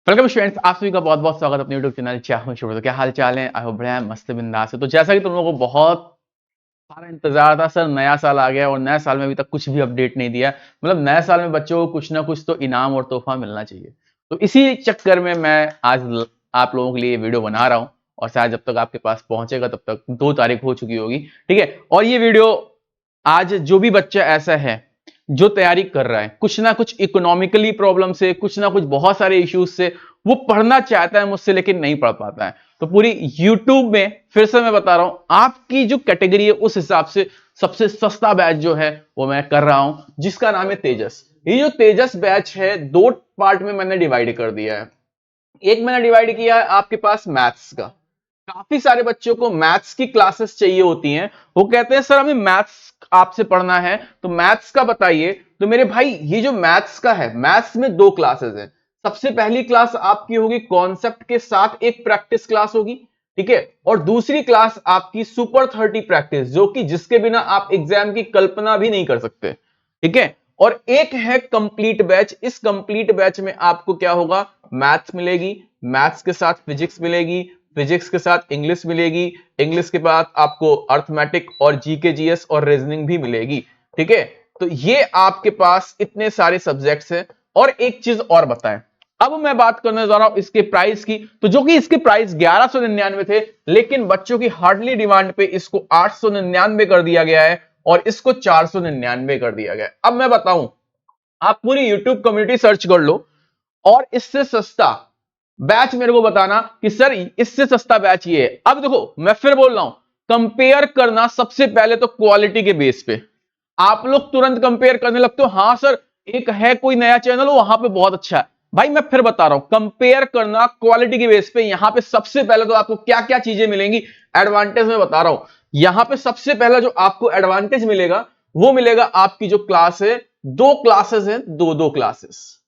Welcome students, आप सभी का बहुत बहुत स्वागत है अपने यूट्यूब चैनल चाहूं शुरू। तो क्या हाल चाल है? आई होप बढ़िया है, मस्त बिंदास है। तो जैसा कि तुम लोगों को बहुत सारा इंतजार था सर, नया साल आ गया और नए साल में अभी तक कुछ भी अपडेट नहीं दिया। मतलब नए साल में बच्चों को कुछ ना कुछ तो इनाम और तोहफा मिलना चाहिए। तो इसी चक्कर में मैं आज आप लोगों के लिए वीडियो बना रहा हूँ। और शायद जब तक आपके पास पहुंचेगा तब तक 2 तारीख हो चुकी होगी। ठीक है, और ये वीडियो आज जो भी बच्चा ऐसा है जो तैयारी कर रहा है, कुछ ना कुछ इकोनॉमिकली प्रॉब्लम से, कुछ ना कुछ बहुत सारे इश्यूज से वो पढ़ना चाहता है मुझसे, लेकिन नहीं पढ़ पाता है। तो पूरी YouTube में फिर से मैं बता रहा हूं, आपकी जो कैटेगरी है उस हिसाब से सबसे सस्ता बैच जो है वो मैं कर रहा हूं, जिसका नाम है तेजस। ये जो तेजस बैच है, 2 पार्ट में मैंने डिवाइड कर दिया है। एक मैंने डिवाइड किया है आपके पास मैथ्स का। काफी सारे बच्चों को मैथ्स की क्लासेस चाहिए होती हैं। वो कहते हैं सर हमें मैथ्स आपसे पढ़ना है, तो मैथ्स का बताइए। तो मेरे भाई, ये जो मैथ्स का है, मैथ्स में 2 क्लासेस हैं। सबसे पहली क्लास आपकी होगी कॉन्सेप्ट के साथ एक प्रैक्टिस क्लास होगी। ठीक है, और दूसरी क्लास आपकी सुपर 30 प्रैक्टिस, जो कि जिसके बिना आप एग्जाम की कल्पना भी नहीं कर सकते। ठीक है, और एक है कंप्लीट बैच। इस कंप्लीट बैच में आपको क्या होगा, मैथ्स मिलेगी, मैथ्स के साथ फिजिक्स मिलेगी, फिजिक्स के साथ इंग्लिश मिलेगी, इंग्लिश के बाद आपको अर्थमेटिक और जीके जीएस और रीजनिंग भी मिलेगी। ठीक है, तो ये आपके पास इतने सारे सब्जेक्ट्स हैं। और एक चीज और बताएं, अब मैं बात करने जा रहा हूं इसके प्राइस की। तो जो कि इसके प्राइस 1199 थे, लेकिन बच्चों की हार्डली डिमांड पे इसको 899 कर दिया गया है और इसको 499 कर दिया गया है। अब मैं बताऊं, आप पूरी यूट्यूब कम्युनिटी सर्च कर लो और इससे सस्ता बैच मेरे को बताना कि सर इससे सस्ता बैच ये है। अब देखो, मैं फिर बोल रहा हूं, कंपेयर करना सबसे पहले तो क्वालिटी के बेस पे। आप लोग तुरंत कंपेयर करने लगते हो, हाँ सर एक है कोई नया चैनल वहां पे बहुत अच्छा है। भाई मैं फिर बता रहा हूं, कंपेयर करना क्वालिटी के बेस पे। यहां पे सबसे पहले तो आपको क्या क्या चीजें मिलेंगी, एडवांटेज में बता रहा हूं। यहां पे सबसे पहला जो आपको एडवांटेज मिलेगा वो मिलेगा आपकी जो क्लास है, 2 क्लासेस हैं, दो क्लासेस।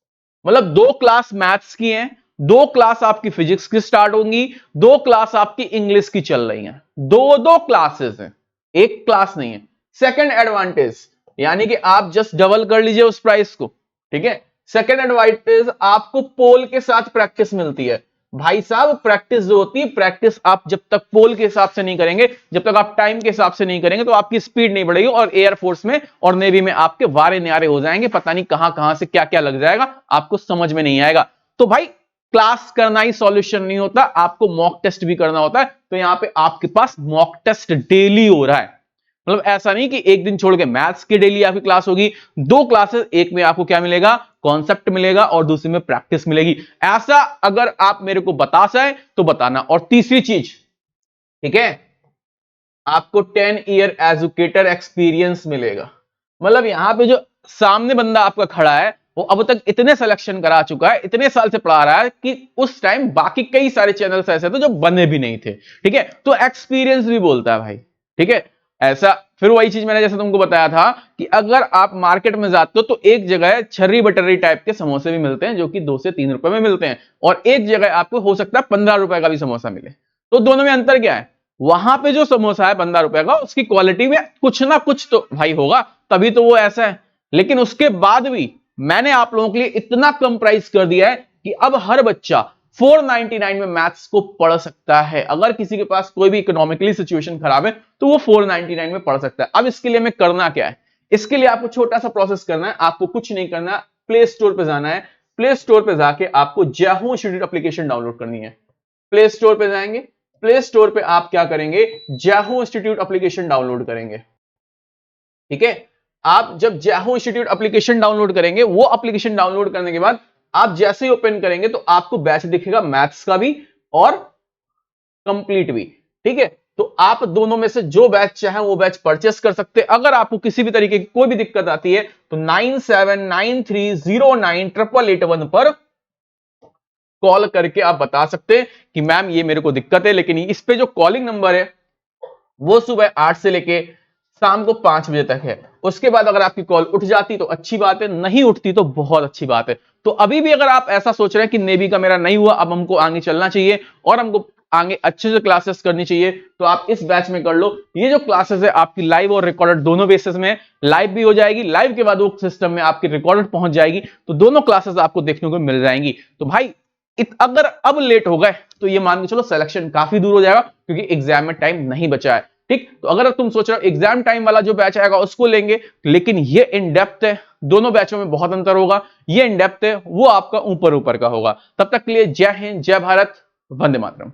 मतलब 2 क्लास मैथ्स की हैं, 2 क्लास आपकी फिजिक्स की स्टार्ट होंगी, 2 क्लास आपकी इंग्लिश की चल रही हैं। दो क्लासेस हैं, एक क्लास नहीं है। सेकंड एडवांटेज, यानी कि आप जस्ट डबल कर लीजिए उस प्राइस को। ठीक है, सेकंड एडवांटेज, आपको पोल के साथ प्रैक्टिस मिलती है। भाई साहब, प्रैक्टिस जो होती है, प्रैक्टिस आप जब तक पोल के हिसाब से नहीं करेंगे, जब तक आप टाइम के हिसाब से नहीं करेंगे, तो आपकी स्पीड नहीं बढ़ेगी और एयरफोर्स में और नेवी में आपके वारे न्यारे हो जाएंगे। पता नहीं कहां कहां से क्या क्या लग जाएगा, आपको समझ में नहीं आएगा। तो भाई, क्लास करना ही सॉल्यूशन नहीं होता, आपको मॉक टेस्ट भी करना होता है। तो यहां पे आपके पास मॉक टेस्ट डेली हो रहा है। मतलब ऐसा नहीं कि एक दिन छोड़ के मैथ्स की डेली आपकी क्लास होगी। 2 क्लासेस, एक में आपको क्या मिलेगा, कॉन्सेप्ट मिलेगा और दूसरी में प्रैक्टिस मिलेगी। ऐसा अगर आप मेरे को बता सके तो बताना। और तीसरी चीज, ठीक है, आपको 10 ईयर एजुकेटर एक्सपीरियंस मिलेगा। मतलब यहां पे जो सामने बंदा आपका खड़ा है, वो अब तक इतने सिलेक्शन करा चुका है, इतने साल से पढ़ा रहा है कि उस टाइम बाकी कई सारे चैनल्स ऐसे थे जो बने भी नहीं थे। ठीक है, तो एक्सपीरियंस भी बोलता है भाई। ठीक है, ऐसा फिर वही चीज मैंने जैसे तुमको बताया था कि अगर आप मार्केट में जाते हो तो एक जगह छर्री बटरी टाइप के समोसे भी मिलते हैं, जो कि 2 से 3 रुपए में मिलते हैं, और एक जगह आपको हो सकता है 15 रुपए का भी समोसा मिले। तो दोनों में अंतर क्या है? वहां पे जो समोसा है 15 रुपए का, उसकी क्वालिटी में कुछ ना कुछ तो भाई होगा, तभी तो वो ऐसा है। लेकिन उसके बाद भी मैंने आप लोगों के लिए इतना कम प्राइस कर दिया है कि अब हर बच्चा 499 में मैथ्स को पढ़ सकता है। अगर किसी के पास कोई भी इकोनॉमिकली सिचुएशन खराब है तो वो 499 में पढ़ सकता है। अब इसके लिए हमें करना क्या है? इसके लिए आपको छोटा सा प्रोसेस करना है, आपको कुछ नहीं करना, प्ले स्टोर पर जाना है। प्ले स्टोर पर जाके आपको जाहू इंस्टीट्यूट एप्लीकेशन डाउनलोड करनी है। प्ले स्टोर पे जाएंगे, प्ले स्टोर पे आप क्या करेंगे, जाहू इंस्टीट्यूट एप्लीकेशन डाउनलोड करेंगे। ठीक है, आप जब जाहू इंस्टीट्यूट एप्लीकेशन डाउनलोड करेंगे, वो एप्लीकेशन डाउनलोड करने के बाद आप जैसे ही ओपन करेंगे तो आपको बैच दिखेगा, मैथ्स का भी और कंप्लीट भी। ठीक है, तो आप दोनों में से जो बैच चाहे वो बैच परचेस कर सकते हैं। अगर आपको किसी भी तरीके की कोई भी दिक्कत आती है तो 9793098881 पर कॉल करके आप बता सकते हैं कि मैम ये मेरे को दिक्कत है। लेकिन इस पे जो कॉलिंग नंबर है वो सुबह 8 से लेके शाम को 5 बजे तक है। उसके बाद अगर आपकी कॉल उठ जाती तो अच्छी बात है, नहीं उठती तो बहुत अच्छी बात है। तो अभी भी अगर आप ऐसा सोच रहे हैं कि नेवी का मेरा नहीं हुआ, अब हमको आगे चलना चाहिए और हमको आगे अच्छे से क्लासेस करनी चाहिए, तो आप इस बैच में कर लो। ये जो क्लासेस है आपकी लाइव और रिकॉर्डेड दोनों बेसिस में, लाइव भी हो जाएगी, लाइव के बाद वो सिस्टम में आपकी रिकॉर्डेड पहुंच जाएगी, तो दोनों क्लासेस आपको देखने को मिल जाएंगी। तो भाई अगर अब लेट हो गए तो ये मान के चलो सिलेक्शन काफी दूर हो जाएगा, क्योंकि एग्जाम में टाइम नहीं बचा है। ठीक, तो अगर तुम सोच रहे हो एग्जाम टाइम वाला जो बैच आएगा उसको लेंगे, लेकिन ये इन डेप्थ है, दोनों बैचों में बहुत अंतर होगा। ये इन डेप्थ है, वो आपका ऊपर ऊपर का होगा। तब तक के लिए जय हिंद, जय भारत, वंदे मातरम।